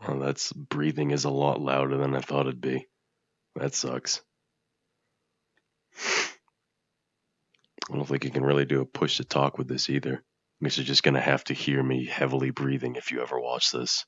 Well, that's breathing is a lot louder than I thought it'd be. That sucks. I don't think you can really do a push to talk with this either. I guess you're just gonna have to hear me heavily breathing if you ever watch this.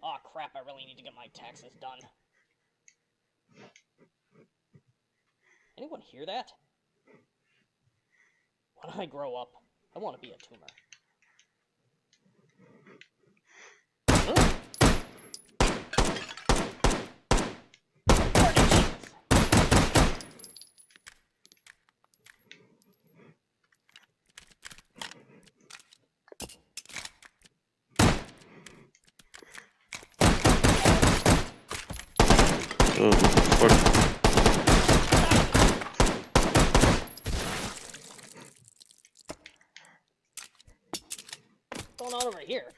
Aw, crap, I really need to get my taxes done. Anyone hear that? When I grow up, I want to be a tumor. Huh? Oh, fuck. What's going on over here?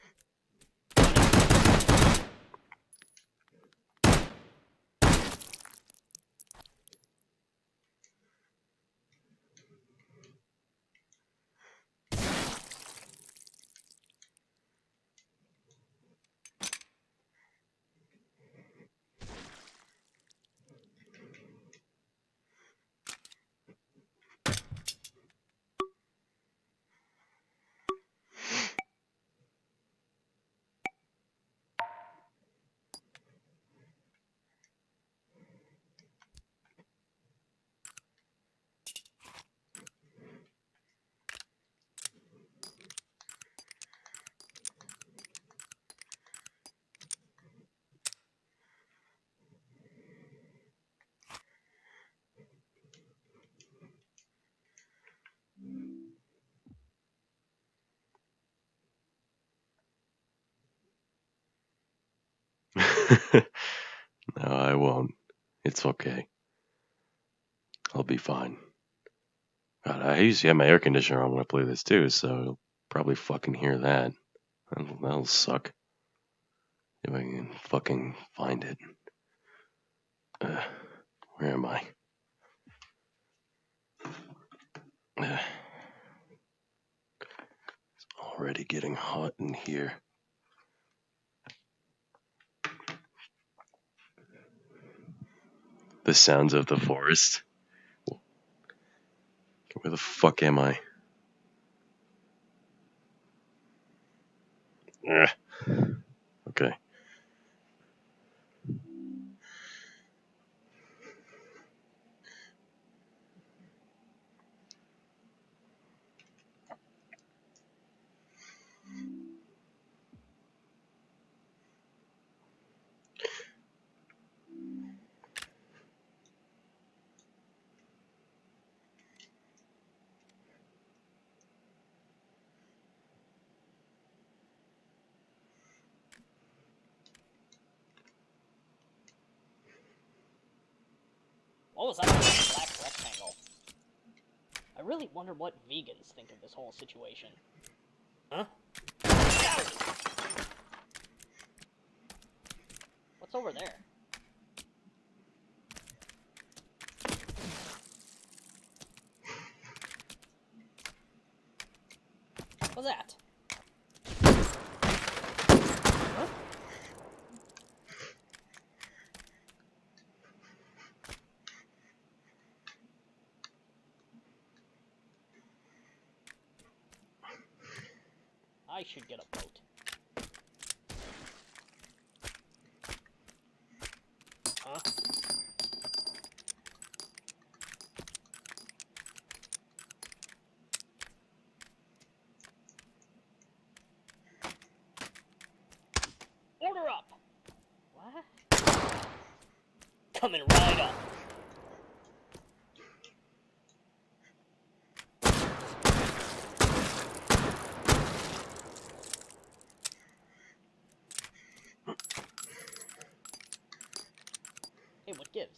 No, I won't. It's okay. I'll be fine. God, I usually have my air conditioner on when I play this too, so you'll probably fucking hear that. That'll suck. If I can fucking find it. Where am I? It's already getting hot in here. The sounds of the forest. Where the fuck am I? Okay. What was that black rectangle? I really wonder what vegans think of this whole situation. Huh? What's over there? What's that? Huh? I should get a boat. Huh? Order up! What? Coming right up. Hey, what gives?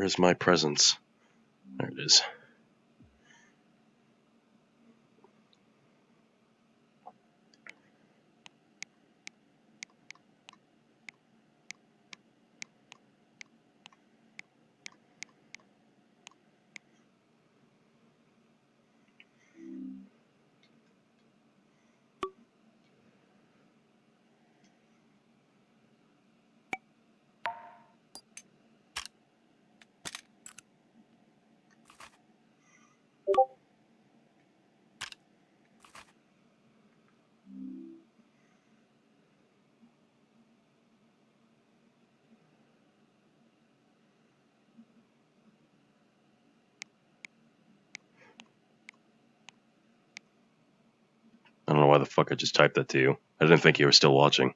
Where is my presence? There it is. I don't know why the fuck I just typed that to you. I didn't think you were still watching.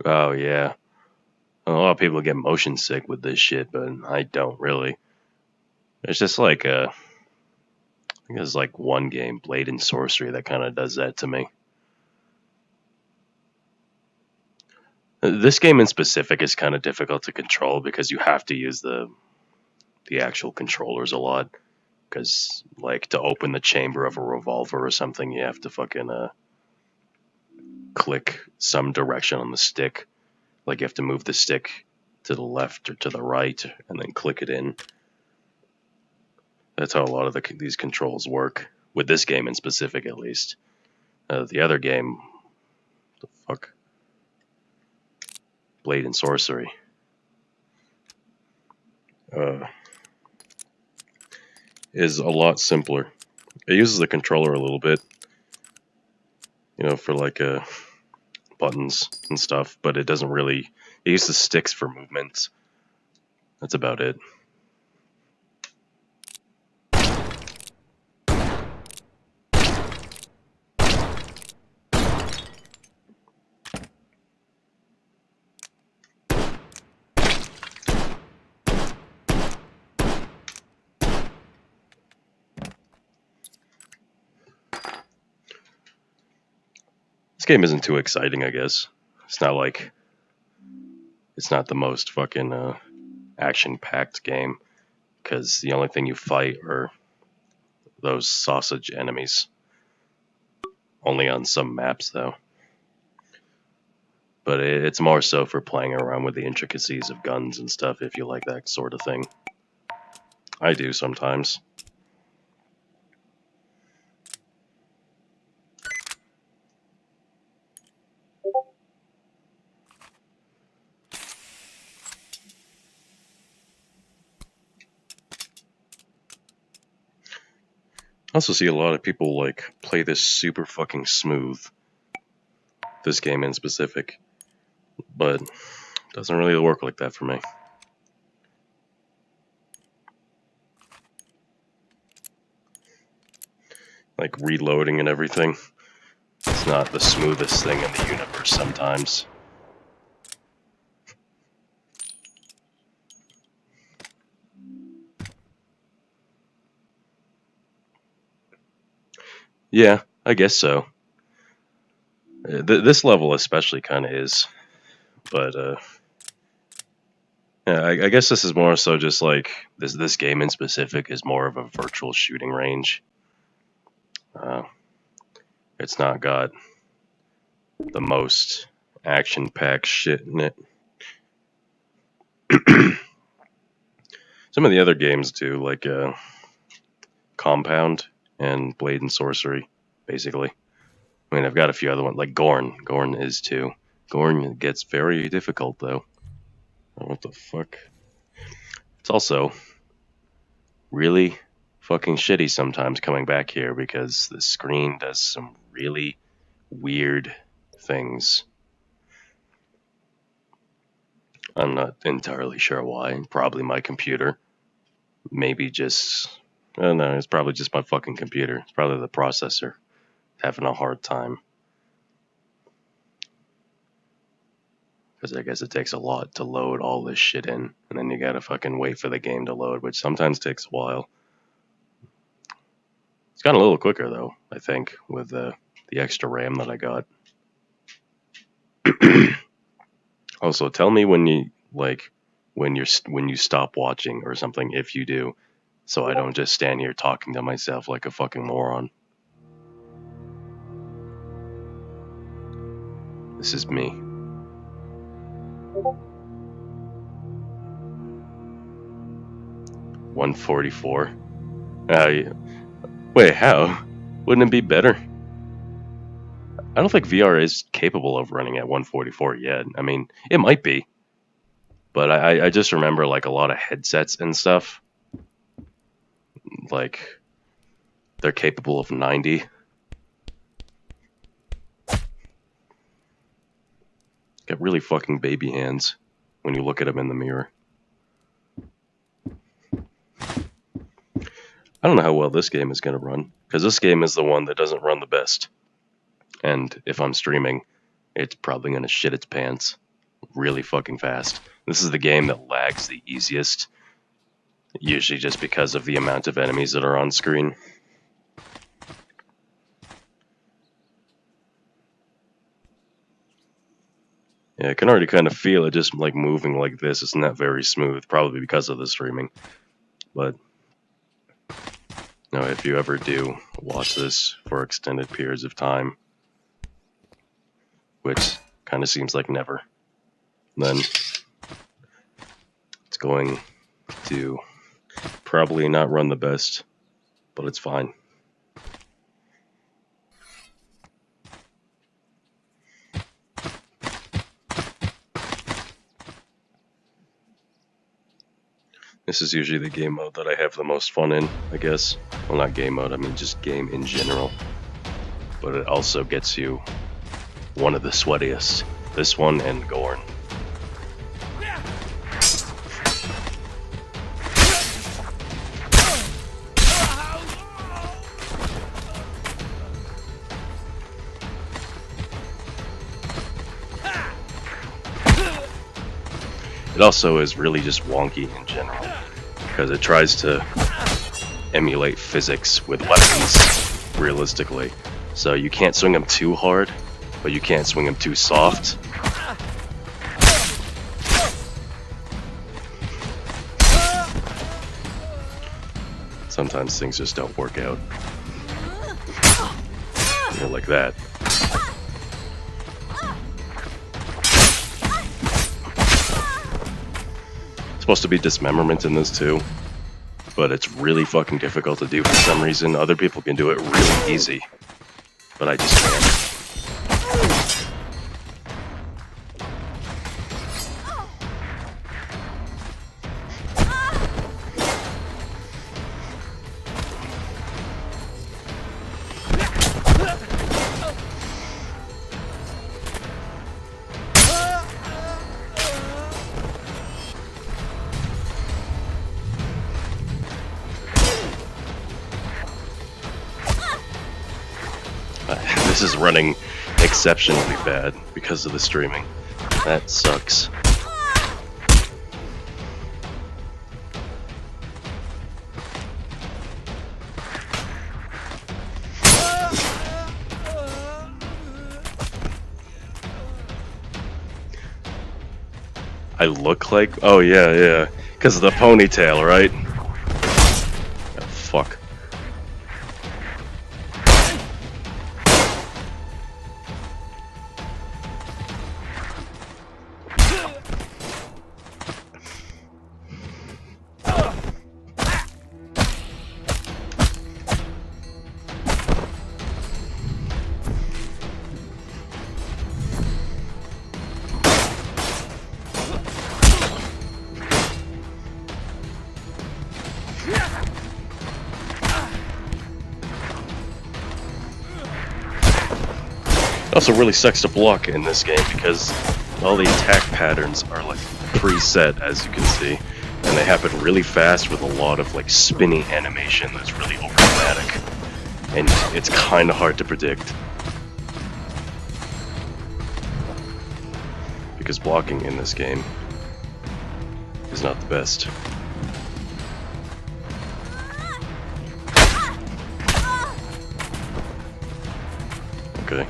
Oh, yeah. A lot of people get motion sick with this shit, but I don't really. It's just like I think there's like one game, Blade and Sorcery, that kind of does that to me. This game in specific is kind of difficult to control because you have to use the actual controllers a lot. Because, like, to open the chamber of a revolver or something, you have to fucking click some direction on the stick. Like, you have to move the stick to the left or to the right and then click it in. That's how a lot of these controls work. With this game in specific, at least. The other game, the fuck? Blade and Sorcery. Is a lot simpler. It uses the controller a little bit, for like buttons and stuff, but it doesn't really. It uses sticks for movements. That's about it. This game isn't too exciting, I guess. It's not the most fucking action-packed game, because the only thing you fight are those sausage enemies. Only on some maps, though. But it's more so for playing around with the intricacies of guns and stuff, if you like that sort of thing. I do sometimes. I also see a lot of people like play this super fucking smooth. This game in specific. But it doesn't really work like that for me. Like reloading and everything. It's not the smoothest thing in the universe sometimes. Yeah, I guess so. This level especially kind of is. But, yeah, I guess this is more so just like, this game in specific is more of a virtual shooting range. It's not got the most action-packed shit in it. Some of the other games do, like Compound and Blade and Sorcery, basically. I mean, I've got a few other ones, like Gorn. Gorn is too. Gorn gets very difficult, though. Oh, what the fuck? It's also really fucking shitty sometimes coming back here because the screen does some really weird things. I'm not entirely sure why. Probably my computer. Maybe just... I don't know, it's probably just my fucking computer. It's probably the processor having a hard time. Because I guess it takes a lot to load all this shit in, and then you gotta fucking wait for the game to load, which sometimes takes a while. It's gotten a little quicker though, I think, with the extra RAM that I got. Also, tell me when you when you stop watching or something if you do, so I don't just stand here talking to myself like a fucking moron. This is me. $144. Wait, how? Wouldn't it be better? I don't think VR is capable of running at 144 yet. I mean, it might be. But I just remember like a lot of headsets and stuff. Like, they're capable of 90. Got really fucking baby hands when you look at them in the mirror. I don't know how well this game is going to run, because this game is the one that doesn't run the best. And if I'm streaming, it's probably going to shit its pants really fucking fast. This is the game that lags the easiest, usually just because of the amount of enemies that are on screen. Yeah, I can already kind of feel it just like moving like this. It's not very smooth, probably because of the streaming. But no, if you ever do watch this for extended periods of time, which kind of seems like never, then it's going to probably not run the best, but it's fine. This is usually the game mode that I have the most fun in, I guess. Well, not game mode, I mean just game in general. But it also gets you one of the sweatiest. This one and Gorn. It also is really just wonky in general, because it tries to emulate physics with weapons realistically. So you can't swing them too hard, but you can't swing them too soft. Sometimes things just don't work out. You know, like that. Supposed to be dismemberment in this too, but it's really fucking difficult to do for some reason. Other people can do it really easy, but I just can't. This is running exceptionally bad because of the streaming. That sucks. I look like... Oh, yeah. Because of the ponytail, right? Oh, fuck. Also really sucks to block in this game because all the attack patterns are like preset, as you can see, and they happen really fast with a lot of like spinning animation that's really overdramatic, and it's kind of hard to predict because blocking in this game is not the best. Okay.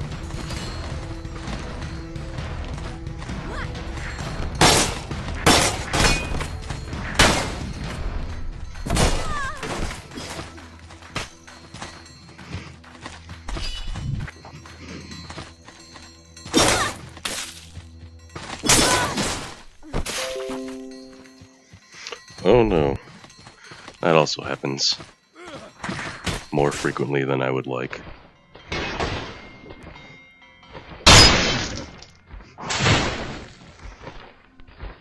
Oh no. That also happens more frequently than I would like.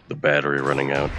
The battery running out.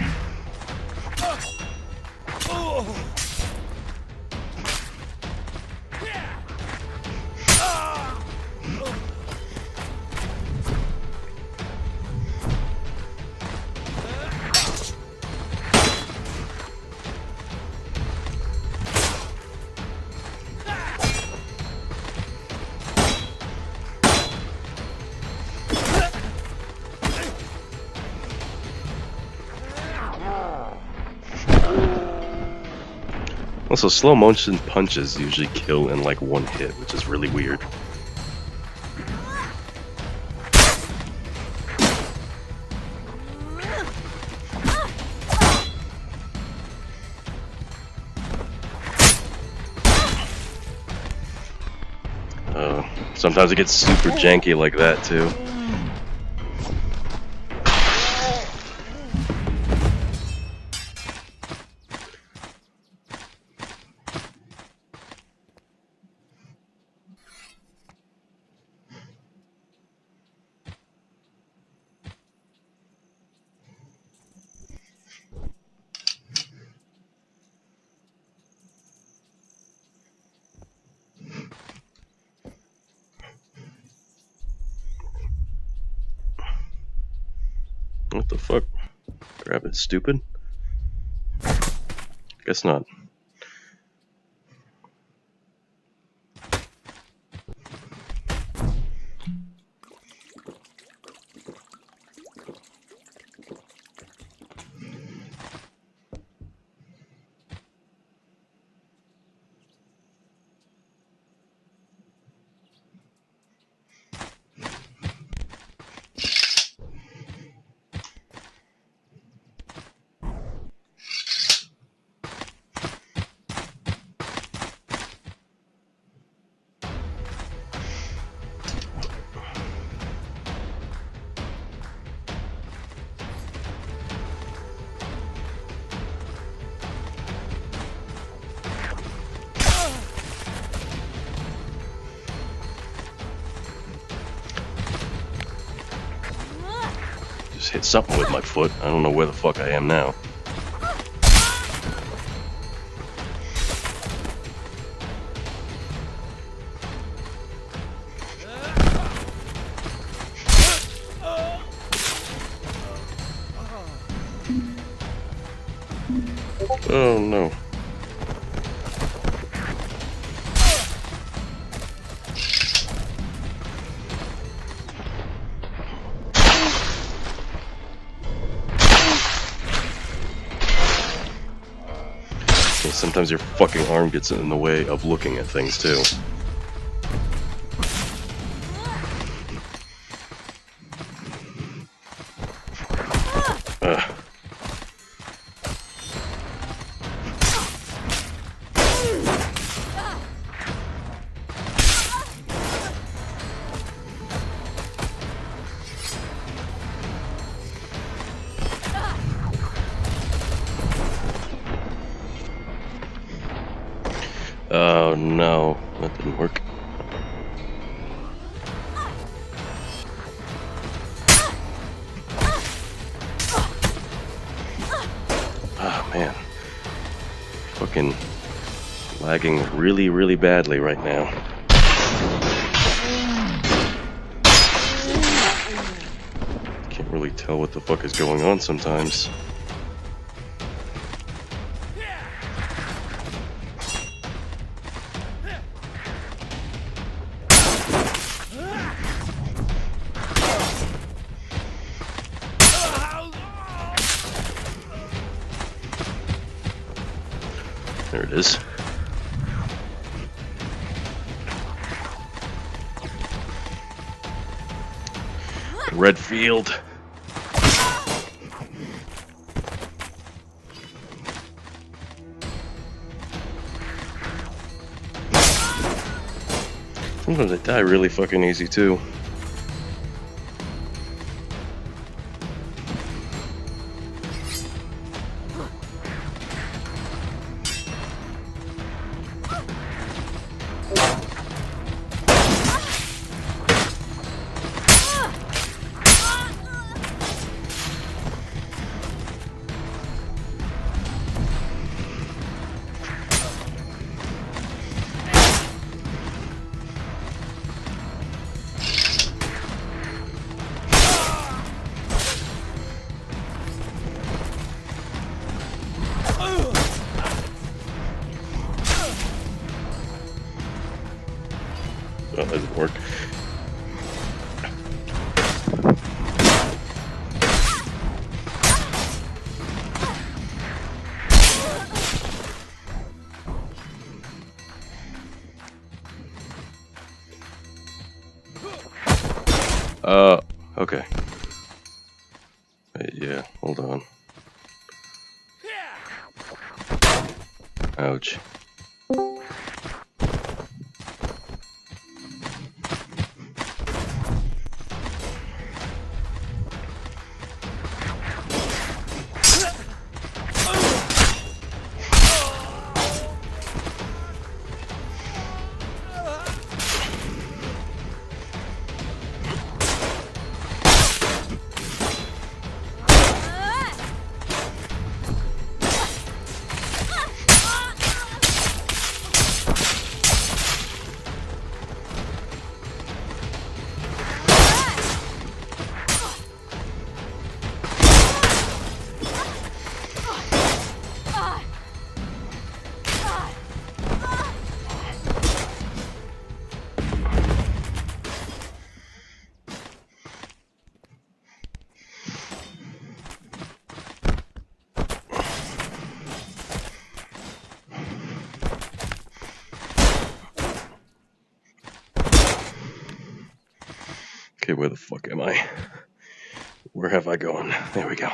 Also, slow motion punches usually kill in like one hit, which is really weird. Sometimes it gets super janky like that too. What the fuck? Grab it, stupid? Guess not. Just hit something with my foot. I don't know where the fuck I am now. Oh no. Sometimes your fucking arm gets in the way of looking at things too. Oh no, that didn't work. Oh man. Fucking lagging really, really badly right now. really tell what the fuck is going on sometimes. There it is. Red field. Sometimes they die really fucking easy too. Oh, that didn't work. Okay. Wait, yeah, hold on. Ouch. Okay, where the fuck am I? Where have I gone? There we go.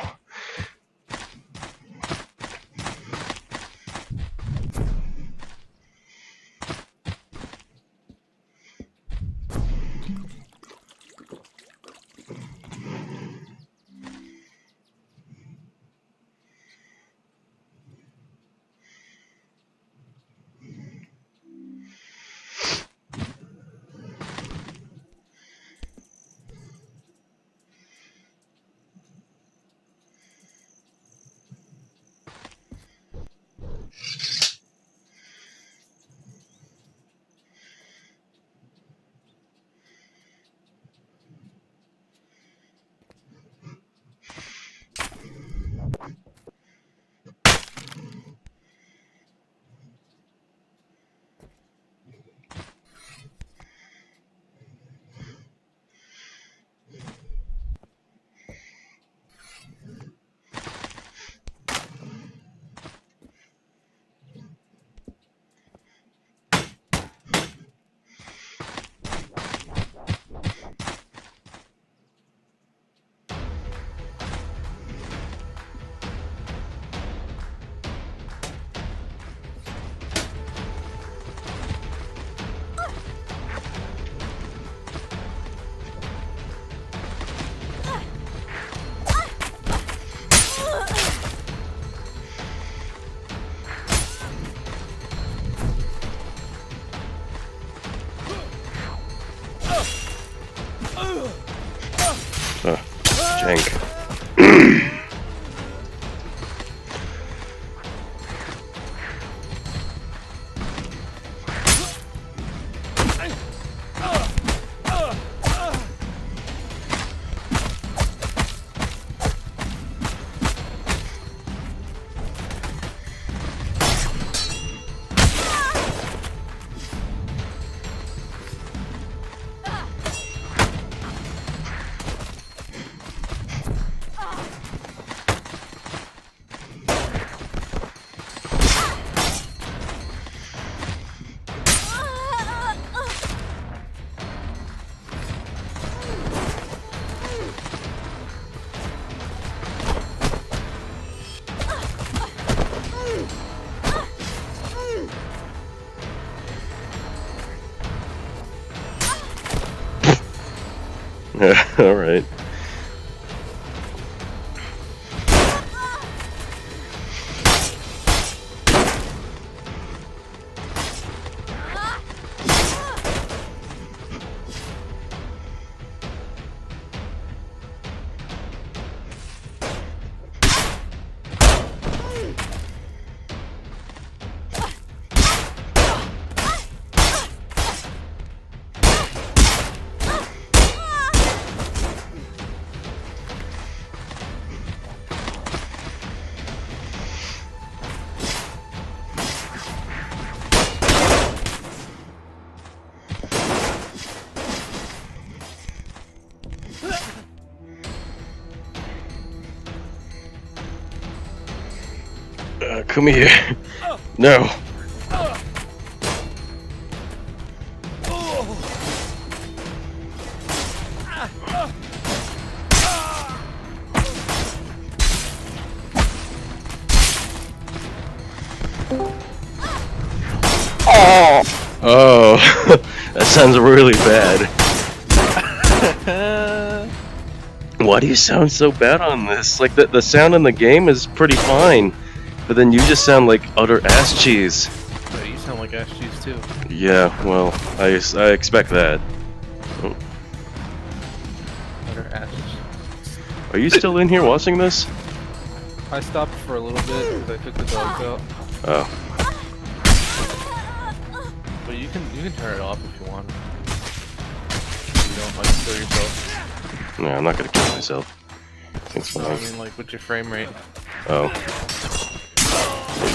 All right. Come here. No. Oh, that sounds really bad. Why do you sound so bad on this? Like, the sound in the game is pretty fine, but then you just sound like utter ass cheese. Yeah, you sound like ass cheese too. Yeah, well, I expect that. Oh. Utter ass cheese. Are you still in here watching this? I stopped for a little bit because I took the dogs out. Oh. But you can turn it off if you want. You don't like kill yourself. No, I'm not gonna kill myself. It's No, fine. I mean like with your frame rate. Oh.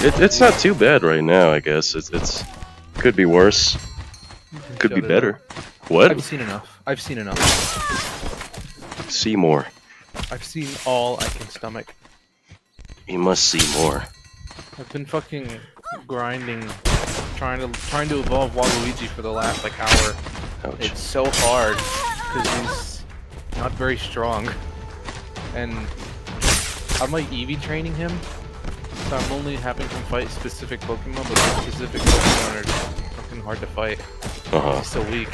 It's not too bad right now, I guess. It's could be worse. Could be Shut it better. up. What? I've seen enough. I've seen enough. See more. I've seen all I can stomach. You must see more. I've been fucking grinding, trying to evolve Waluigi for the last like hour. Ouch. It's so hard because he's not very strong, and I'm like Eevee training him, so I'm only having him fight specific Pokemon, but those specific Pokemon are fucking hard to fight. Uh-huh. He's so weak.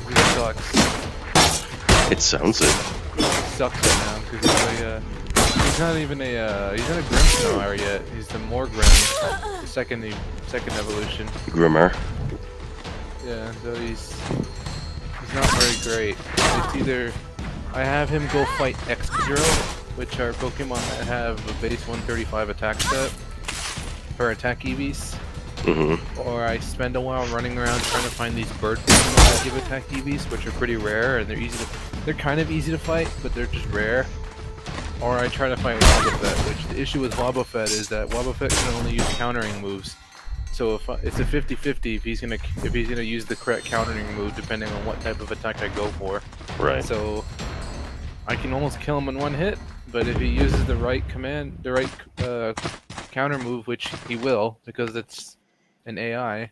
He sucks. It sounds it. He sucks right now because he's not even he's not a Grimmsnarl yet. He's the Morgrim, the second evolution. Grimmer. Yeah, so he's not very great. It's either I have him go fight Excadrill, which are Pokemon that have a base 135 attack stat for attack EVs, or I spend a while running around trying to find these bird Pokemon that give attack EVs, which are pretty rare and they're kind of easy to fight, but they're just rare. Or I try to fight Wobbuffet, which the issue with Wobbuffet is that Wobbuffet can only use countering moves. So if it's a 50-50 if he's gonna use the correct countering move depending on what type of attack I go for. Right. So I can almost kill him in one hit, but if he uses the right counter move, which he will because it's an AI,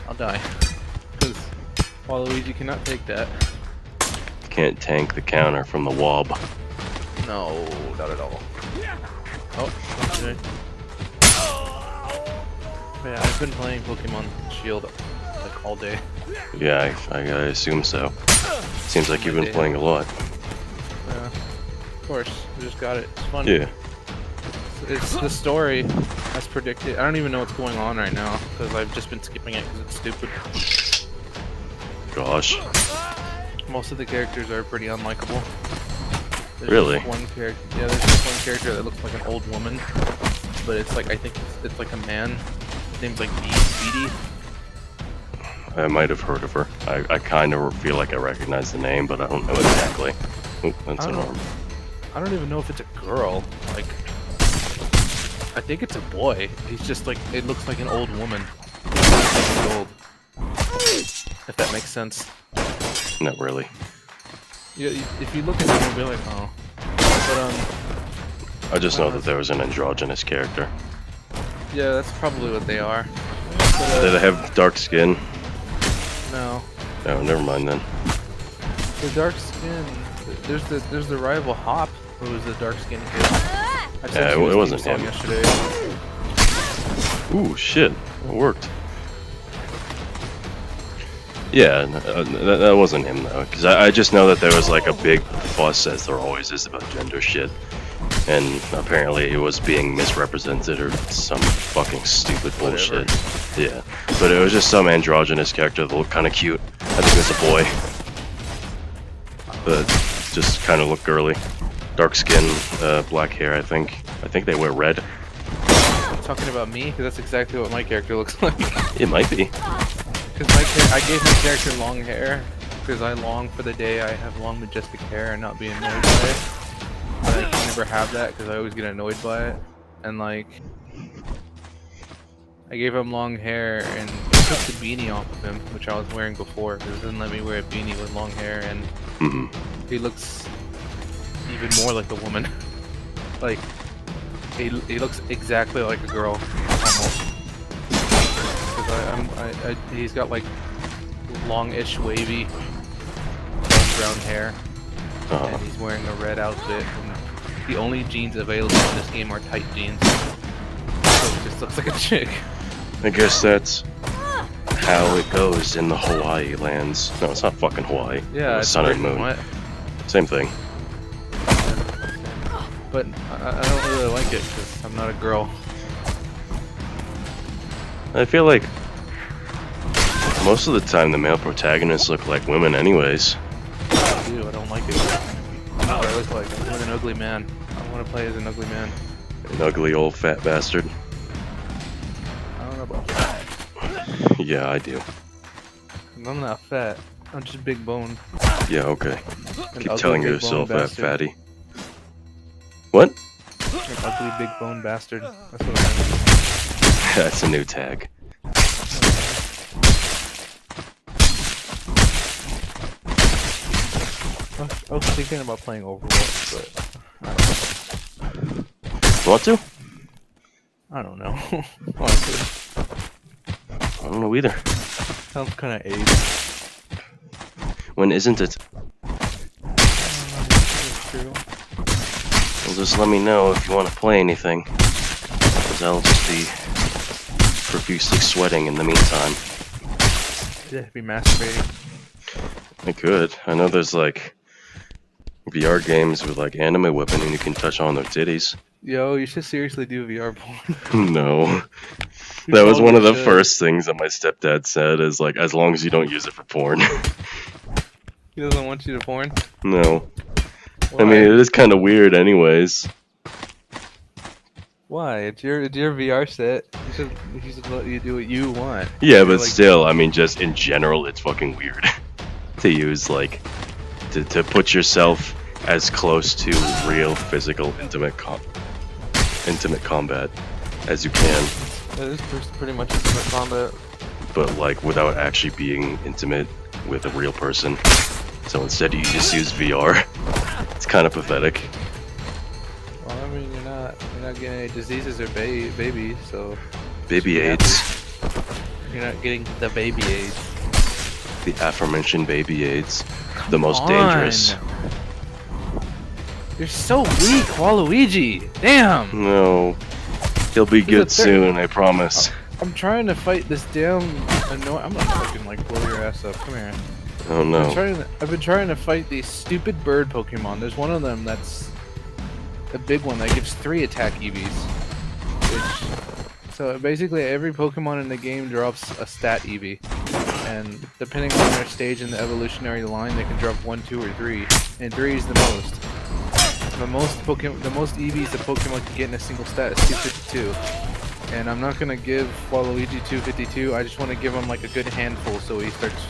I'll die. Because Waluigi cannot take that. Can't tank the counter from the wob. No, not at all. Oh, okay. Yeah, I've been playing Pokemon Shield like all day. Yeah, I assume so. Seems like you've been playing a lot. Yeah, of course. I just got it. It's fun. Yeah. It's the story as predicted. I don't even know what's going on right now because I've just been skipping it because it's stupid. Gosh. Most of the characters are pretty unlikable. There's Really? just one character. Yeah, there's just one character that looks like an old woman, but it's like I think it's like a man. His name's like Beatty. I might have heard of her. I kind of feel like I recognize the name, but I don't know exactly. Oop, that's an arm. I don't even know if it's a girl. Like, I think it's a boy. He's just like, it looks like an old woman. He's old. If that makes sense. Not really. Yeah, if you look at him, you'll be like, oh. But I just know that there was an androgynous character. yeah, that's probably what they are. But, Did they have dark skin? no. No, never mind then. The dark skin. There's the rival Hop, who was the dark skinned kid. I said Yeah, she was it wasn't Team Song him. yesterday. Ooh, shit. It worked. Yeah, that wasn't him though, because I just know that there was like a big fuss, as there always is, about gender shit, and apparently it was being misrepresented or some fucking stupid bullshit. Yeah, but it was just some androgynous character that looked kind of cute. I think it was a boy, but just kind of looked girly, dark skin, black hair. I think they wear red. Talking about me? Because that's exactly what my character looks like. It might be. Because I gave my character long hair because I long for the day I have long majestic hair and not be annoyed by it. But I can never have that because I always get annoyed by it. And like, I gave him long hair and I took the beanie off of him, which I was wearing before because it doesn't let me wear a beanie with long hair, and he looks even more like a woman. Like, he looks exactly like a girl, almost. He's got like longish, wavy, brown hair, and he's wearing a red outfit. And the only jeans available in this game are tight jeans, so he just looks like a chick. I guess that's how it goes in the Hawaii lands. No, it's not fucking Hawaii. Yeah, it's Sun and Moon. What? Same thing. But I don't really like it because I'm not a girl. I feel like most of the time the male protagonists look like women anyways. Ew, I don't like it. That's what I look like. I'm an ugly man. I want to play as an ugly man. An ugly old fat bastard. I don't know about fat. Yeah, I do. I'm not fat. I'm just big boned. Yeah, okay. An Keep ugly, telling big yourself boned that, bastard. fatty. What? An ugly, big boned bastard. That's what I mean. That's a new tag. I was thinking about playing Overwatch, but I don't know. Want to? I don't know. Honestly, I don't know either. sounds kind of age. When isn't it? That's true. Well, just let me know if you want to play anything. Because I'll just be profusely sweating in the meantime. Yeah, be masturbating. I could. I know there's like VR games with like anime women and you can touch on their titties. Yo, you should seriously do VR porn. No. You That was one of the probably should. first things that my stepdad said is like, as long as you don't use it for porn. He doesn't want you to porn? No. Why? I mean, it is kind of weird anyways. Why? It's your VR set. He should let you do what you want. Yeah, You're but like, still, I mean, just in general, it's fucking weird to use, like, to put yourself as close to real physical intimate combat as you can, That is pretty much intimate combat. but like without actually being intimate with a real person. So instead, you just use VR. It's kind of pathetic. Well, I mean, you're not getting any diseases or babies, so Baby Yeah. AIDS, you're not getting the baby AIDS. the aforementioned baby AIDS, the most on. dangerous. You're so weak, Waluigi. Damn. No, he'll be He's a good third- soon, I promise. I'm trying to fight this damn annoying. I'm gonna fucking like blow your ass up. Come here. Oh no. I've been trying to fight these stupid bird Pokemon. There's one of them that's a big one that gives 3 attack EVs. So basically every Pokemon in the game drops a stat EV. And depending on their stage in the evolutionary line, they can drop 1, 2, or 3. And 3 is the most. The most EVs a Pokemon can get in a single stat is 252. And I'm not gonna give Waluigi 252. I just want to give him like a good handful so he starts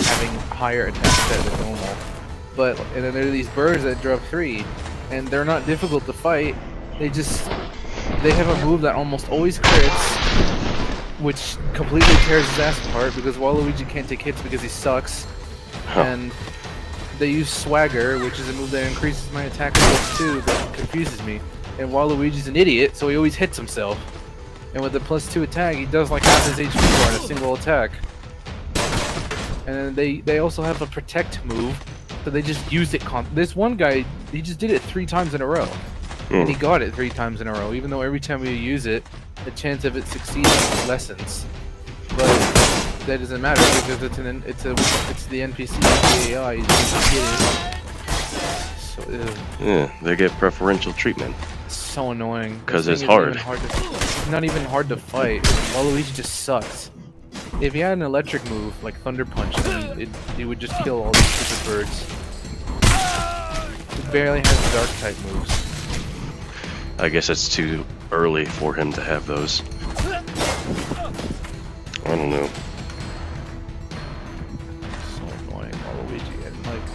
having higher attack stat than normal. And then there are these birds that drop 3, and they're not difficult to fight. They have a move that almost always crits, which completely tears his ass apart because Waluigi can't take hits because he sucks. Huh. And they use Swagger, which is a move that increases my attack results too, but confuses me. And Waluigi's an idiot, so he always hits himself. And with the +2 attack, he does like half his HP bar in a single attack. And then they also have a Protect move, so they just use it. This one guy, he just did it 3 times in a row. And he got it 3 times in a row, even though every time you use it, the chance of it succeeding lessens. But that doesn't matter because it's the NPC, the AI. You just get it. So, Yeah, they get preferential treatment. it's so annoying. Because This it's thing isn't hard. it's not even hard to fight. Waluigi just sucks. If he had an electric move like Thunder Punch, then it would just kill all these stupid birds. He barely has dark type moves. I guess it's too early for him to have those. I don't know. So annoying, Waluigi. And like,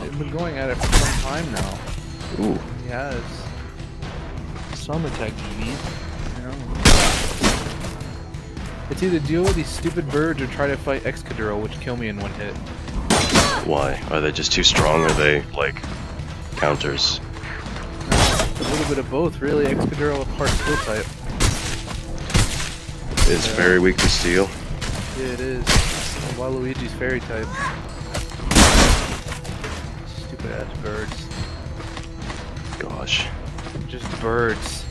I've been going at it for some time now. Ooh. He has some attack EV. You know. It's either deal with these stupid birds or try to fight Excadrill, which kill me in one hit. Why? Are they just too strong, or are they, like, counters? A little bit of both, really. Excadrill with part steel type. It's very weak to steel. Yeah, it is. Waluigi's fairy type. Stupid ass birds. Gosh. Just birds.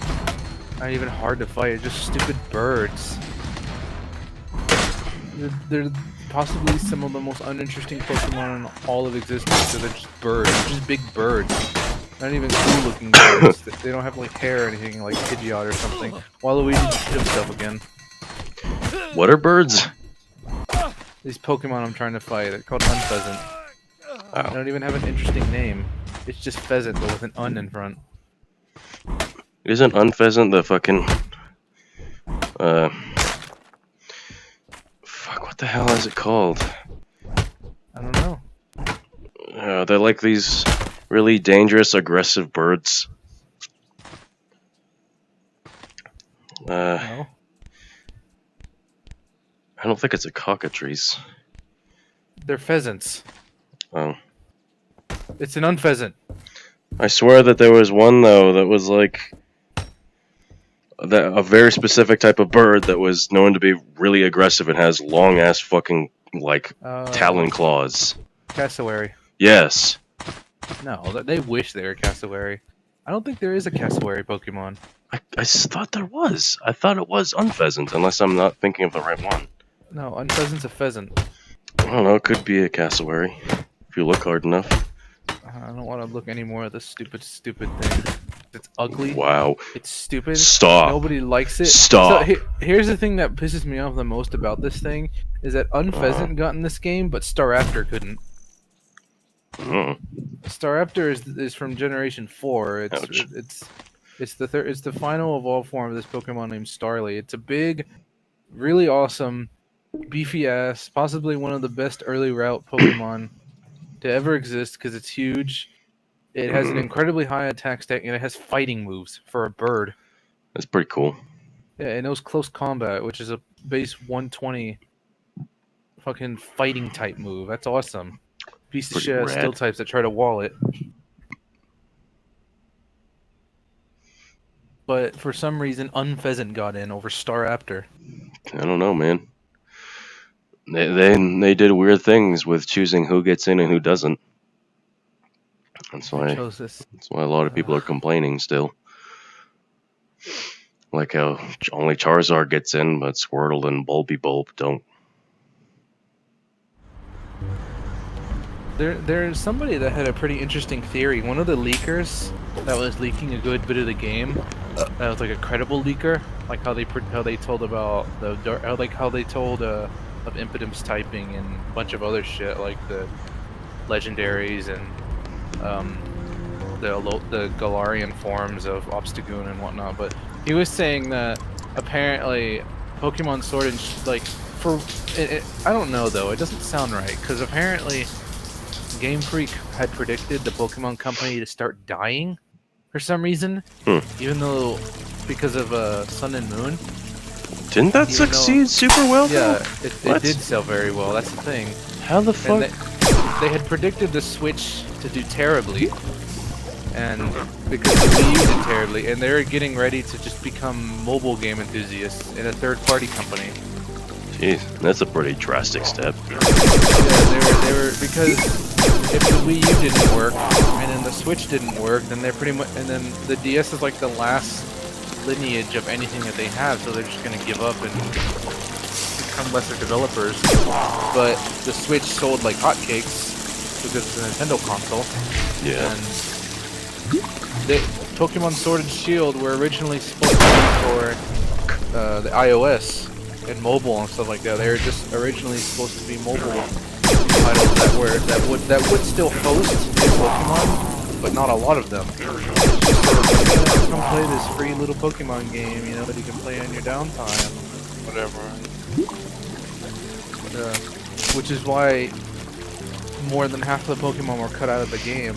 Not even hard to fight, just stupid birds. They're possibly some of the most uninteresting Pokemon in all of existence, so they're just birds. They're just big birds. Not even cool looking birds. They don't have like hair or anything like Pidgeot or something. Waluigi just hit himself again. What are birds? These Pokemon I'm trying to fight, they're called Unpheasant. They Oh. don't even have an interesting name. It's just pheasant, but with an un in front. Isn't Unpheasant the fucking... Fuck, what the hell is it called? I don't know. They're like these really dangerous, aggressive birds. No. I don't think it's a cockatrice. They're pheasants. Oh. It's an unpheasant. I swear that there was one, though, that was like... a very specific type of bird that was known to be really aggressive and has long-ass fucking, like, talon claws. Cassowary. Yes. No, they wish they were cassowary. I don't think there is a cassowary Pokemon. I thought there was. I thought it was Unpheasant, unless I'm not thinking of the right one. No, Unpheasant's a pheasant. I don't know, it could be a cassowary. If you look hard enough. I don't want to look any more at this stupid thing. It's ugly. Wow. It's stupid. Stop. Nobody likes it. Stop. So, here's the thing that pisses me off the most about this thing, is that Unpheasant got in this game, but Staraptor couldn't. Mm. Staraptor is from Generation 4. Ouch. It's the final evolved form of this Pokemon named Starly. It's a big, really awesome, beefy ass, possibly one of the best early route Pokemon to ever exist because it's huge. It has an incredibly high attack stat and it has fighting moves for a bird. That's pretty cool. Yeah, it knows close combat, which is a base 120 fucking fighting type move. That's awesome. Piece of Pretty shit rad. steel types that try to wall it. But for some reason, Unpheasant got in over Staraptor. I don't know, man. They did weird things with choosing who gets in and who doesn't. That's why a lot of people are complaining still. Like how only Charizard gets in, but Squirtle and Bulbul don't. There's somebody that had a pretty interesting theory. One of the leakers that was leaking a good bit of the game, that was like a credible leaker, like how they told about how they told of impedance typing and a bunch of other shit like the legendaries and the Galarian forms of Obstagoon and whatnot. But he was saying that apparently Pokemon Sword and I don't know though. It doesn't sound right because apparently Game Freak had predicted the Pokemon Company to start dying for some reason, even though because of Sun and Moon. Didn't that succeed super well? Yeah, it did sell very well. That's the thing. How the fuck? They had predicted the Switch to do terribly, and because the Wii U did terribly, and they were getting ready to just become mobile game enthusiasts in a third-party company. Jeez, that's a pretty drastic step. Yeah, they were because if the Wii U didn't work and then the Switch didn't work, then they're pretty much, and then the DS is like the last lineage of anything that they have, so they're just gonna give up and become lesser developers, but the Switch sold like hotcakes because it's a Nintendo console. Yeah. And Pokemon Sword and Shield were originally supposed to be for the iOS and mobile and stuff like that. They were just originally supposed to be mobile titles that would still host Pokemon, but not a lot of them. Come play this free little Pokemon game, you know, that you can play on your downtime, whatever. Which is why more than half of the Pokemon were cut out of the game,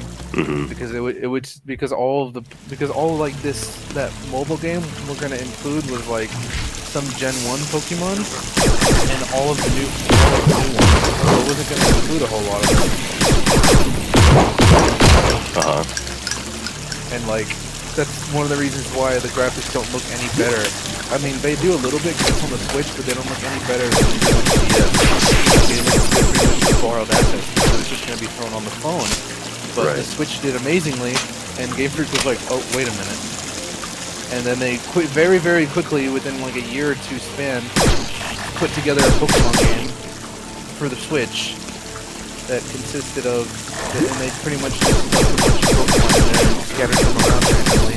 because because all like that mobile game we're gonna include was like some Gen 1 Pokemon and all of the new ones. So it wasn't gonna include a whole lot of them. And like, that's one of the reasons why the graphics don't look any better. I mean, they do a little bit because it's on the Switch, but they don't look any better than they do on the DS. They look pretty much borrowed assets, so it's just going to be thrown on the phone. But the Switch did amazingly, and Game Freak was like, oh, wait a minute. And then they very, very quickly, within like a year or two span, put together a Pokemon game for the Switch that consisted of, and they pretty much just stuck a bunch of Pokemon in there and scattered them around randomly.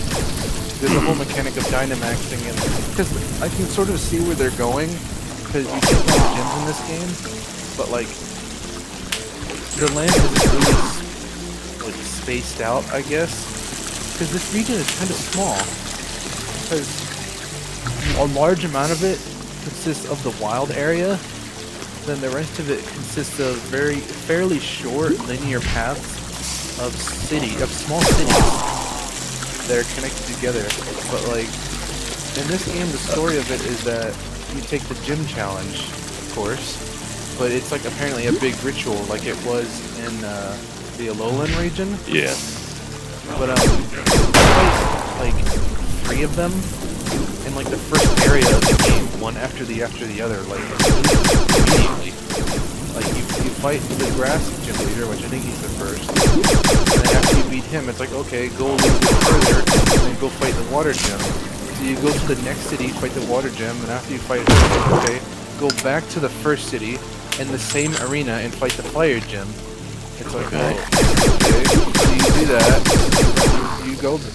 There's a whole mechanic of Dynamaxing, and because I can sort of see where they're going, because you take all the gyms in this game, but like the land isn't really like spaced out, I guess, because this region is kind of small. Because a large amount of it consists of the wild area, then the rest of it consists of fairly short linear paths of small cities that are connected together. But like in this game, the story of it is that you take the gym challenge, of course, but it's like apparently a big ritual, like it was in the Alolan region. Yeah. But like 3 of them in like the first area of the game, one after the other, like immediately. Like you fight the grass gym leader, which I think he's the first, and then after you beat him, it's like, okay, go a little bit further, and then go fight the water gym. So you go to the next city, fight the water gym, and after you fight her, it's like, okay, go back to the first city, in the same arena, and fight the fire gym. It's like, okay, so you do that,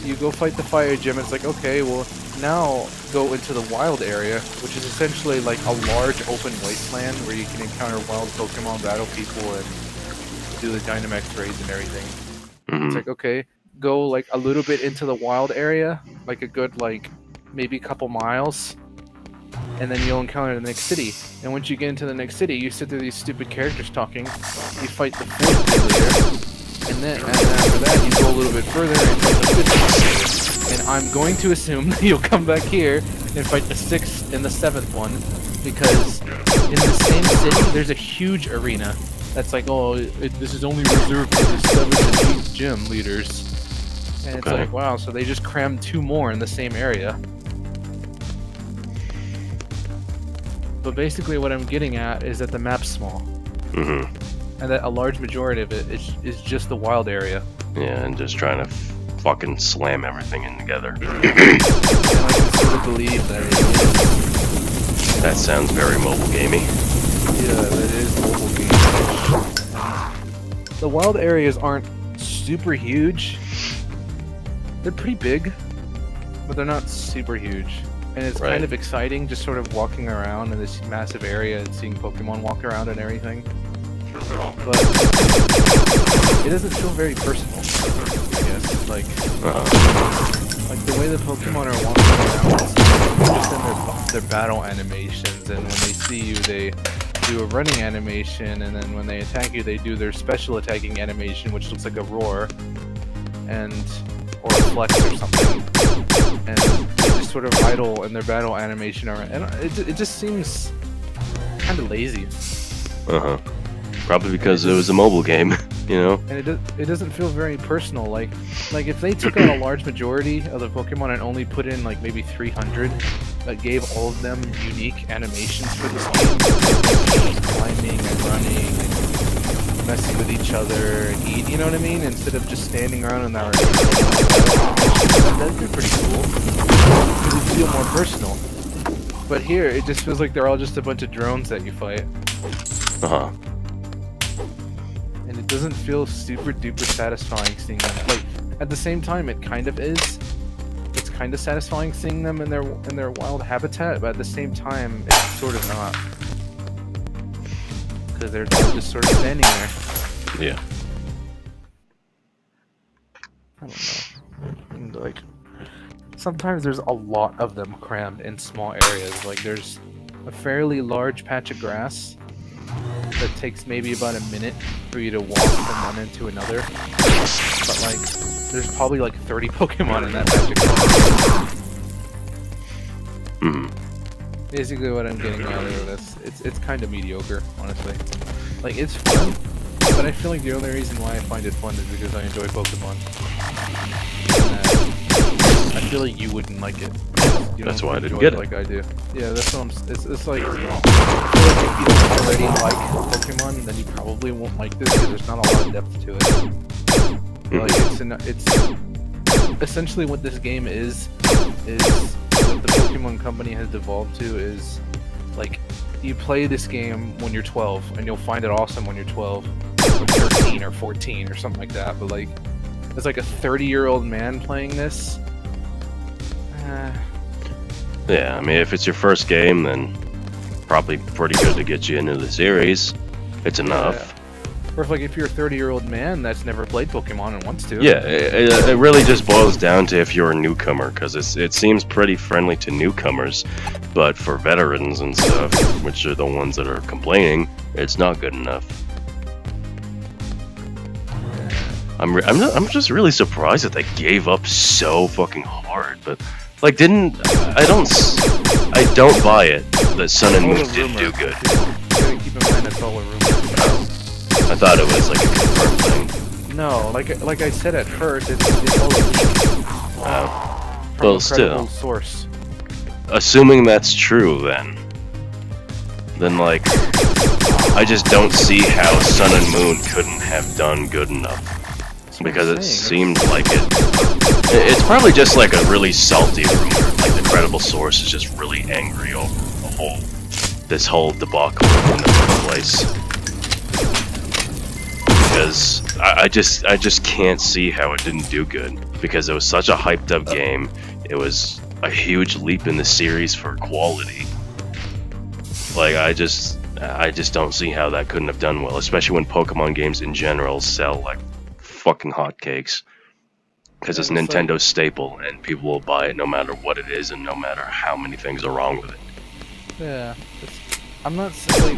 you go fight the fire gym, it's like, okay, well, now go into the wild area, which is essentially like a large open wasteland where you can encounter wild Pokemon, battle people, and do the Dynamax raids and everything. It's like, okay, go like a little bit into the wild area, like a good like maybe a couple miles, and then you'll encounter the next city. And once you get into the next city, you sit through these stupid characters talking, you fight the 4th gym leader, and then after that you go a little bit further and fight the 5th gym leader. And I'm going to assume that you'll come back here and fight the 6th and the 7th one, because in the same city there's a huge arena that's like, oh, this is only reserved for the 7th and 8th gym leaders. And it's like, wow, so they just crammed 2 more in the same area. But basically what I'm getting at is that the map's small. And that a large majority of it is just the wild area. Yeah, and just trying to fucking slam everything in together. And I can sort of believe that it is. That sounds very mobile gamey. Yeah, that is mobile gaming. The wild areas aren't super huge. They're pretty big, but they're not super huge. And it's kind of exciting just sort of walking around in this massive area and seeing Pokemon walk around and everything. But it doesn't feel very personal, I guess. Like the way the Pokemon are walking around is just in their battle animations, and when they see you, they do a running animation, and then when they attack you, they do their special attacking animation, which looks like a roar, or a flex or something. And they just sort of idle in their battle animation, and it just seems kind of lazy. Probably because it was a mobile game, you know? And it doesn't feel very personal. Like if they took out a large majority of the Pokemon and only put in like maybe 300, that gave all of them unique animations for this game, climbing and running and messing with each other and eat, you know what I mean? Instead of just standing around in that, that'd be pretty cool. It would feel more personal. But here, it just feels like they're all just a bunch of drones that you fight. Uh-huh. And it doesn't feel super duper satisfying seeing them. Like, at the same time, it kind of is. It's kind of satisfying seeing them in their wild habitat, but at the same time, it's sort of not. Because they're just sort of standing there. Yeah. I don't know. And, like, sometimes there's a lot of them crammed in small areas. Like, there's a fairly large patch of grass that takes maybe about a minute for you to walk from one end to another. But, like, there's probably like 30 Pokemon in that patch of grass. Basically what I'm getting out of this. It's kind of mediocre, honestly. Like, it's fun, but I feel like the only reason why I find it fun is because I enjoy Pokemon. I feel like you wouldn't like it. That's why I didn't get it. Like I do. Yeah, that's what I'm. It's like, I feel like if you don't already like Pokemon, then you probably won't like this because there's not a lot of depth to it. Like it's essentially what this game is what the Pokemon Company has devolved to is like you play this game when you're 12 and you'll find it awesome when you're 12 or 13 or 14 or something like that. But like as like a 30-year-old man playing this. Yeah, I mean, if it's your first game, then probably pretty good to get you into the series. It's enough. Yeah. Or if, like, if you're a 30-year-old man that's never played Pokemon and wants to. Yeah, it really just boils down to if you're a newcomer, because it seems pretty friendly to newcomers, but for veterans and stuff, which are the ones that are complaining, it's not good enough. I'm just really surprised that they gave up so fucking hard, but like I don't buy it that Sun and Moon didn't do good. Keep in mind that's all a rumor. I thought it was like a confirmed thing. No, like I said at first, it's all a leak. From Well, a still. credible source. Assuming that's true, then like, I just don't see how Sun and Moon couldn't have done good enough. Because it seemed like it's probably just like a really salty rumor. Like the credible source is just really angry over this whole debacle in the first place. Because I just can't see how it didn't do good. Because it was such a hyped up game. It was a huge leap in the series for quality. Like I just don't see how that couldn't have done well, especially when Pokemon games in general sell like fucking hotcakes. Because it's Nintendo's staple, and people will buy it no matter what it is, and no matter how many things are wrong with it. Yeah, I'm not saying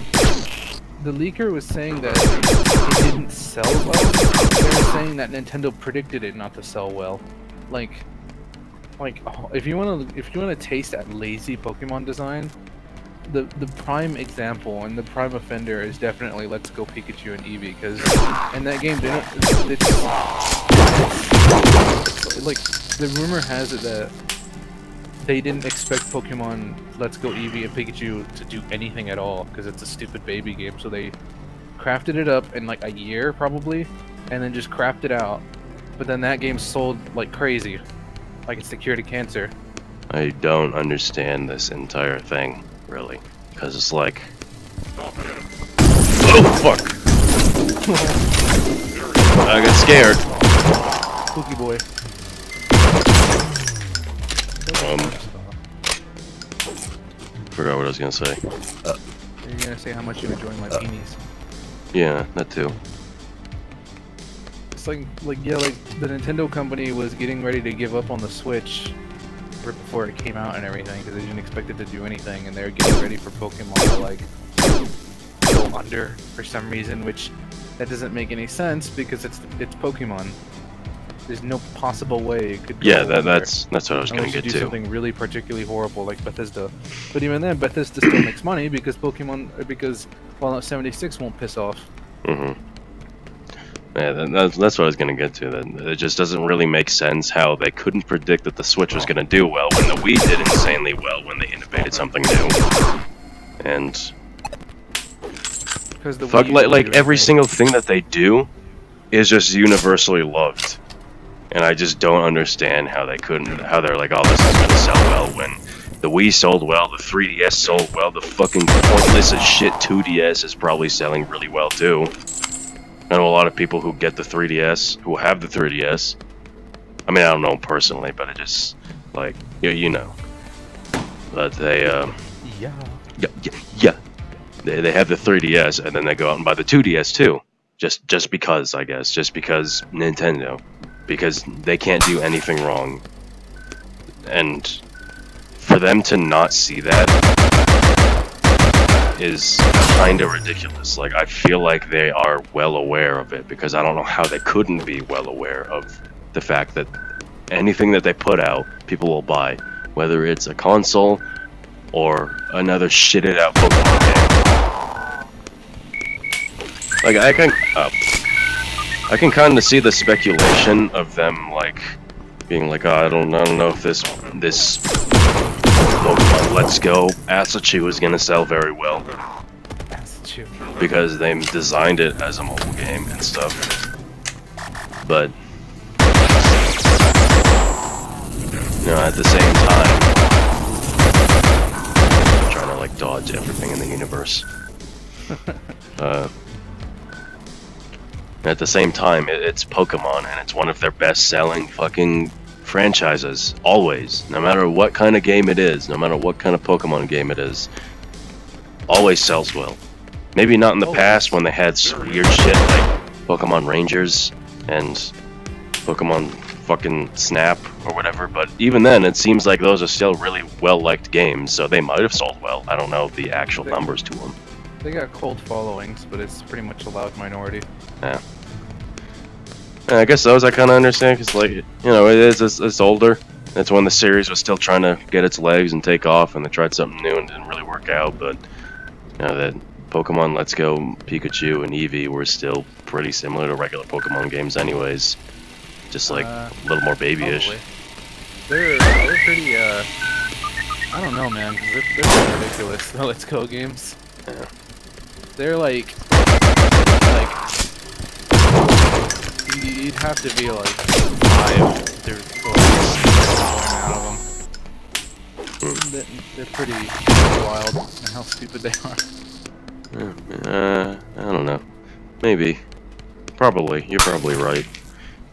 the leaker was saying that it didn't sell well. They were saying that Nintendo predicted it not to sell well. Like if you want to taste that lazy Pokemon design, the prime example and the prime offender is definitely Let's Go Pikachu and Eevee, because in that game like the rumor has it that they didn't expect Pokemon Let's Go Eevee and Pikachu to do anything at all because it's a stupid baby game, so they crafted it up in like a year probably and then just crapped it out. But then that game sold like crazy, like it's the cure to cancer. I don't understand this entire thing, really, because it's like, oh fuck! I got scared. Spooky boy. Forgot what I was gonna say. You're gonna say how much you enjoy my peonies. Yeah, that too. It's like the Nintendo company was getting ready to give up on the Switch right before it came out and everything because they didn't expect it to do anything, and they were getting ready for Pokemon to like go under for some reason, which that doesn't make any sense because it's Pokemon. There's no possible way it could go under. that's what I was gonna get do to. Something really particularly horrible like Bethesda. But even then, Bethesda still makes money because Fallout 76 won't piss off. Mm-hmm. Yeah, that's what I was gonna get to. That it just doesn't really make sense how they couldn't predict that the Switch was gonna do well when the Wii did insanely well when they innovated something new. And Because the fuck, Wii like every single thing that they do is just universally loved. And I just don't understand how they're like, oh, this is gonna sell well when The Wii sold well, the 3DS sold well, the fucking pointless as shit 2DS is probably selling really well too. I know a lot of people who get the 3DS, who have the 3DS. I mean, I don't know them personally, but I just, like, yeah, you know. But they, yeah. They have the 3DS, and then they go out and buy the 2DS too. Just because, I guess. Just because Nintendo. Because they can't do anything wrong. And for them to not see that is kind of ridiculous. Like, I feel like they are well aware of it, because I don't know how they couldn't be well aware of the fact that anything that they put out, people will buy. Whether it's a console or another shitted out Pokemon game. Like, I can kind of see the speculation of them, like, being like, oh, I don't know if this Pokemon Let's Go Asachu is gonna sell very well. Asachu. Because they designed it as a mobile game and stuff. But, you know, at the same time, I'm trying to, like, dodge everything in the universe. At the same time, it's Pokemon, and it's one of their best-selling fucking franchises. Always. No matter what kind of game it is, no matter what kind of Pokemon game it is, always sells well. Maybe not in the past when they had weird shit like Pokemon Rangers and Pokemon fucking Snap or whatever, but even then, it seems like those are still really well-liked games, so they might have sold well. I don't know the actual numbers to them. They got cult followings, but it's pretty much a loud minority. Yeah. I guess those I kind of understand, because, like, you know, it's older. It's when the series was still trying to get its legs and take off, and they tried something new and it didn't really work out, but, you know, that Pokemon Let's Go, Pikachu, and Eevee were still pretty similar to regular Pokemon games anyways. Just, like, a little more babyish. Probably. They're pretty, I don't know, man, because they're pretty ridiculous, the Let's Go games. Yeah. They're like you'd have to be like 5 to going out of them. They're pretty wild and how stupid they are. I don't know. Maybe. Probably. You're probably right.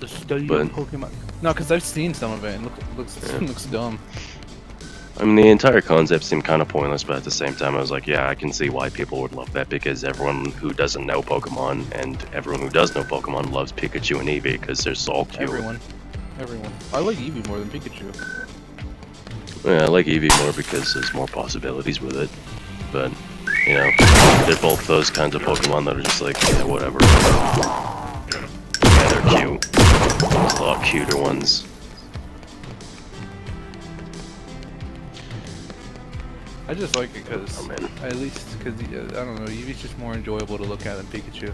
The study But- of Pokemon. No, because I've seen some of it and looks dumb. I mean, the entire concept seemed kind of pointless, but at the same time, I was like, yeah, I can see why people would love that, because everyone who doesn't know Pokemon and everyone who does know Pokemon loves Pikachu and Eevee, because they're so cute. Everyone. I like Eevee more than Pikachu. Yeah, I like Eevee more because there's more possibilities with it. But, you know, they're both those kinds of Pokemon that are just like, yeah, whatever. Yeah, they're cute. There's a lot cuter ones. I just like it because, Oh, man. at least, because, I don't know, Eevee's just more enjoyable to look at than Pikachu.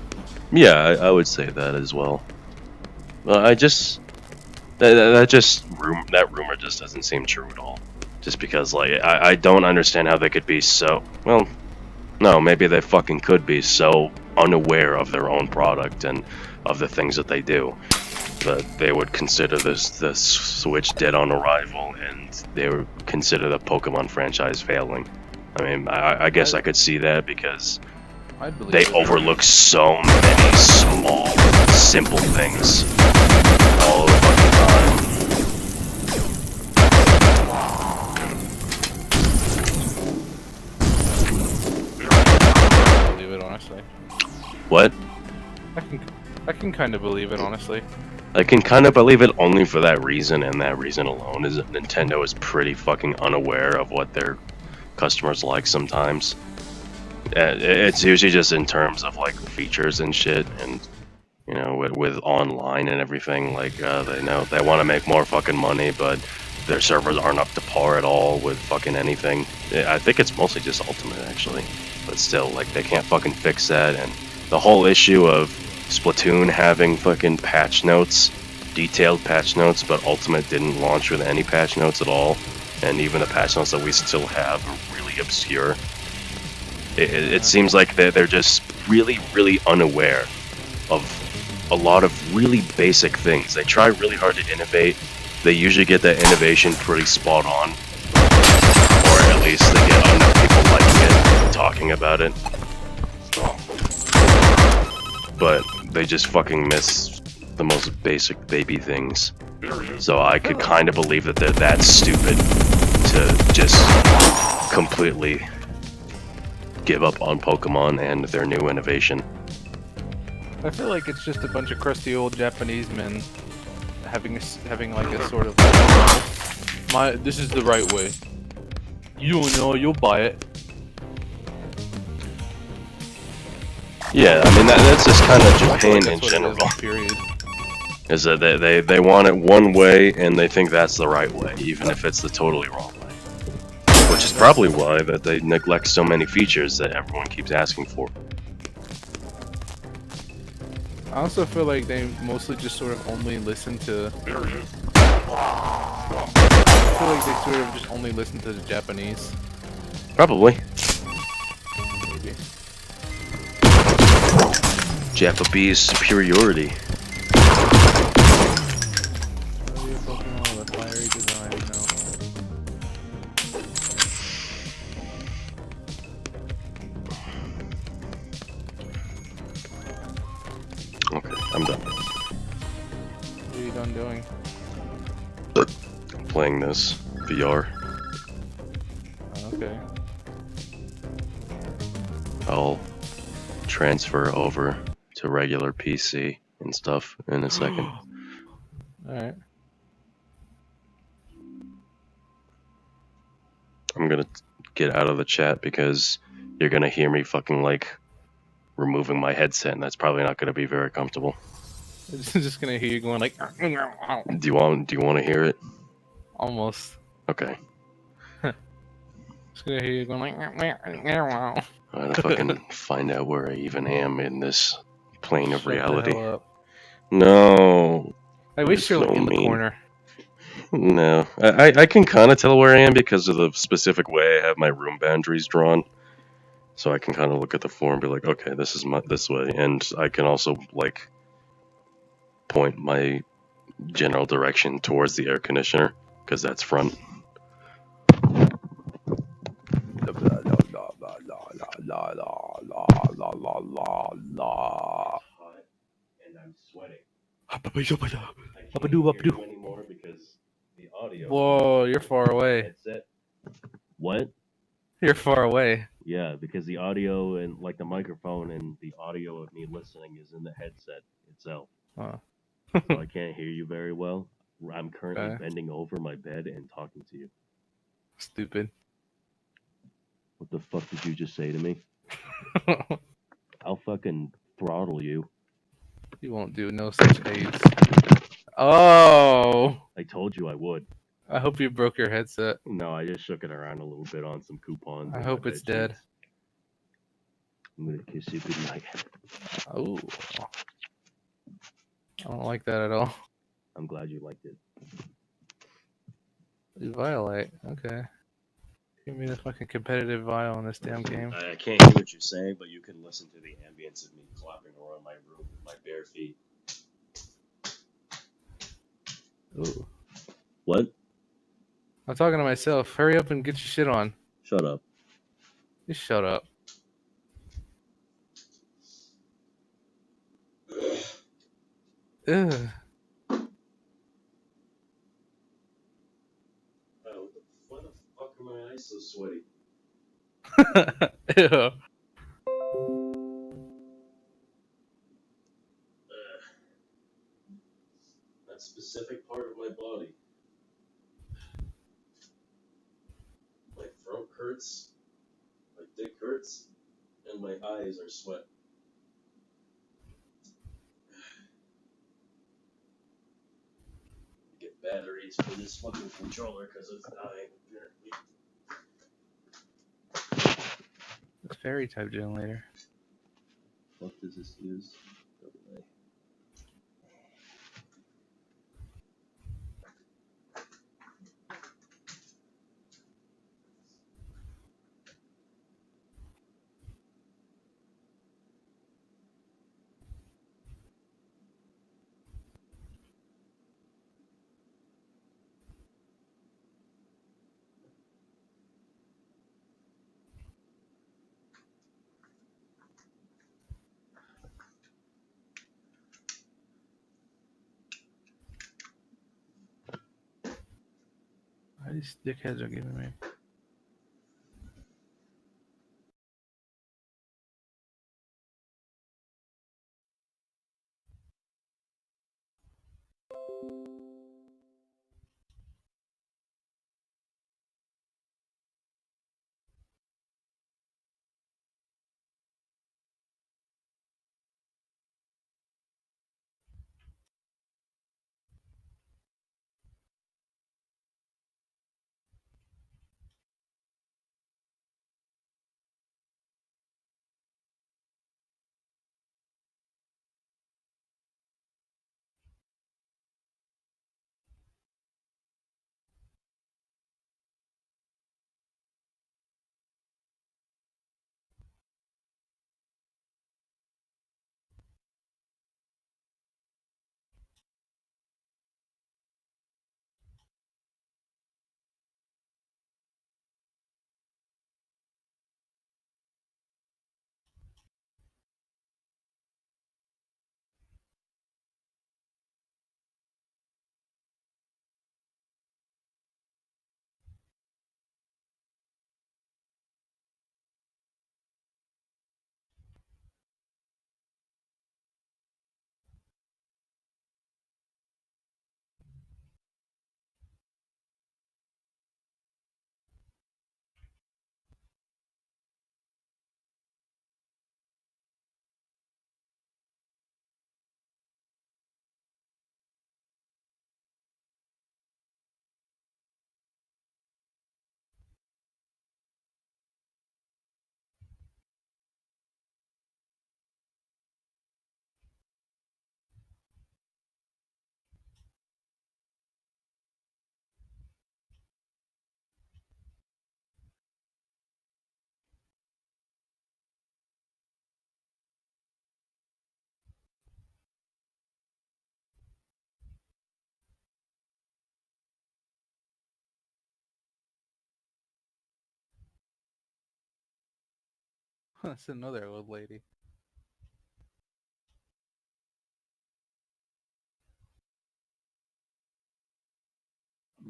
Yeah, I would say that as well. I just... That rumor just doesn't seem true at all. Just because, like, I don't understand how they could be so... Well, no, maybe they fucking could be so unaware of their own product and of the things that they do. That they would consider the Switch dead on arrival, and they would consider the Pokemon franchise failing. I mean, I guess I could see that because I believe they it. overlook so many small, simple things all the fucking time. I believe it, honestly. What? I can kind of believe it, honestly. I can kind of believe it only for that reason, and that reason alone is that Nintendo is pretty fucking unaware of what their customers like sometimes. It's usually just in terms of, like, features and shit, and, you know, with online and everything, like, they know they want to make more fucking money, but their servers aren't up to par at all with fucking anything. I think it's mostly just Ultimate, actually. But still, like, they can't fucking fix that, and the whole issue of Splatoon having fucking patch notes, detailed patch notes, but Ultimate didn't launch with any patch notes at all, and even the patch notes that we still have are really obscure. It seems like they're just really, really unaware of a lot of really basic things. They try really hard to innovate. They usually get that innovation pretty spot on, at least they get enough people liking it, talking about it. But they just fucking miss the most basic baby things. So I could kind of believe that they're that stupid to just completely give up on Pokemon and their new innovation. I feel like it's just a bunch of crusty old Japanese men having like a sort of this is the right way. You don't know, you'll buy it. Yeah, I mean that's just kind of I feel like Japan in that's what it general. is, period. Is that they want it one way and they think that's the right way, even if it's the totally wrong way. Which is probably why that they neglect so many features that everyone keeps asking for. I also feel like they mostly just sort of only listen to. I feel like they sort of just only listen to the Japanese. Probably. Maybe. Japanese superiority. Pokemon with a fiery design, no. Okay, I'm done. What are you done doing? I'm playing this VR. Okay. I'll transfer over to regular PC and stuff in a second. Alright. I'm gonna get out of the chat because you're gonna hear me fucking like removing my headset, and that's probably not gonna be very comfortable. I'm just gonna hear you going like. Do you want to hear it? Almost. Okay. Just gonna hear you going like. I gotta fucking find out where I even am in this plane of reality. Shut the hell up. No. I wish You're you were so like in the mean. corner. No. I can kind of tell where I am because of the specific way I have my room boundaries drawn. So I can kind of look at the floor and be like, okay, this is this way. And I can also, like, point my general direction towards the air conditioner because that's front. And I'm sweating. I can't hear you anymore because the audio. Whoa, you're far away. Headset. What? You're far away. Yeah, because the audio and like the microphone and the audio of me listening is in the headset itself. Huh. So I can't hear you very well. I'm currently Okay. bending over my bed and talking to you. Stupid. What the fuck did you just say to me? I'll fucking throttle you. You won't do no such aids. Oh! I told you I would. I hope you broke your headset. No, I just shook it around a little bit on some coupons. I hope it's dead. I'm gonna kiss you goodnight. Oh. I don't like that at all. I'm glad you liked it. Violate. Okay. Give me the fucking competitive vial in this damn game. I can't hear what you're saying, but you can listen to the ambience of me clapping around my room with my bare feet. Ooh. What? I'm talking to myself. Hurry up and get your shit on. Shut up. Just shut up. Ugh. Why the fuck are my eyes so sweaty? Ew. That specific part of my body. My throat hurts, my dick hurts, and my eyes are sweat. Get batteries for this fucking controller because it's dying, apparently. Fairy type generator. What does this use? Okay. These dickheads are giving me. That's another old lady.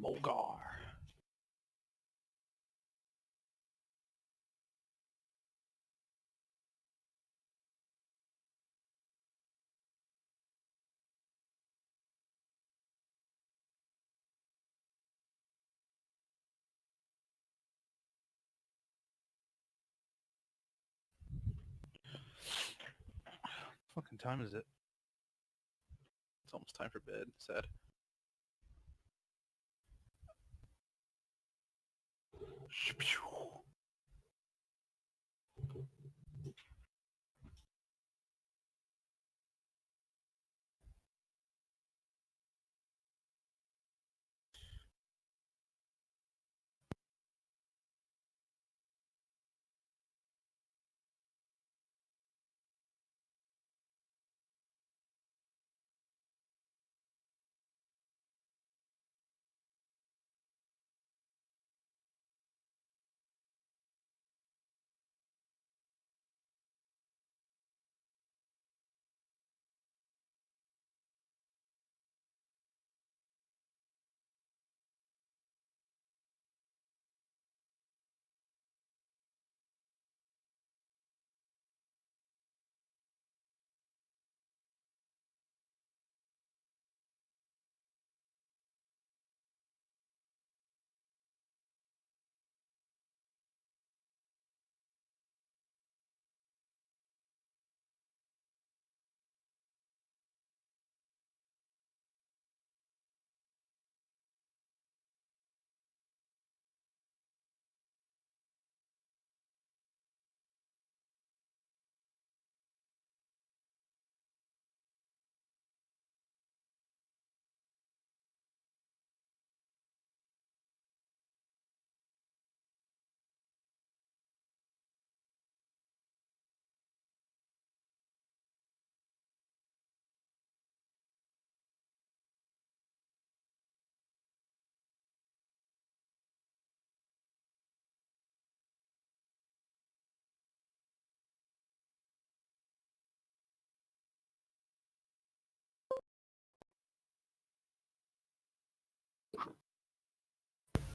Mogar. Fucking time is it? It's almost time for bed. Sad.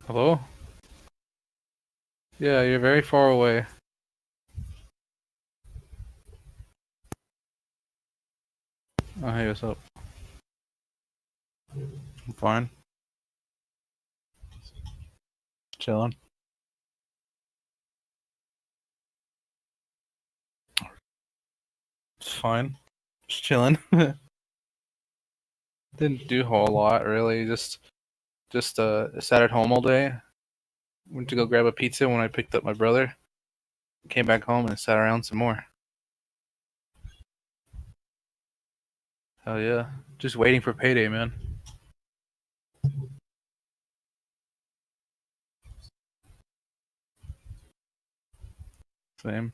Hello? Yeah, you're very far away. Oh, hey, what's up? I'm fine. Chilling. It's fine. Just chilling. Didn't do a whole lot really. Just sat at home all day. Went to go grab a pizza when I picked up my brother. Came back home and sat around some more. Hell yeah. Just waiting for payday, man. Same.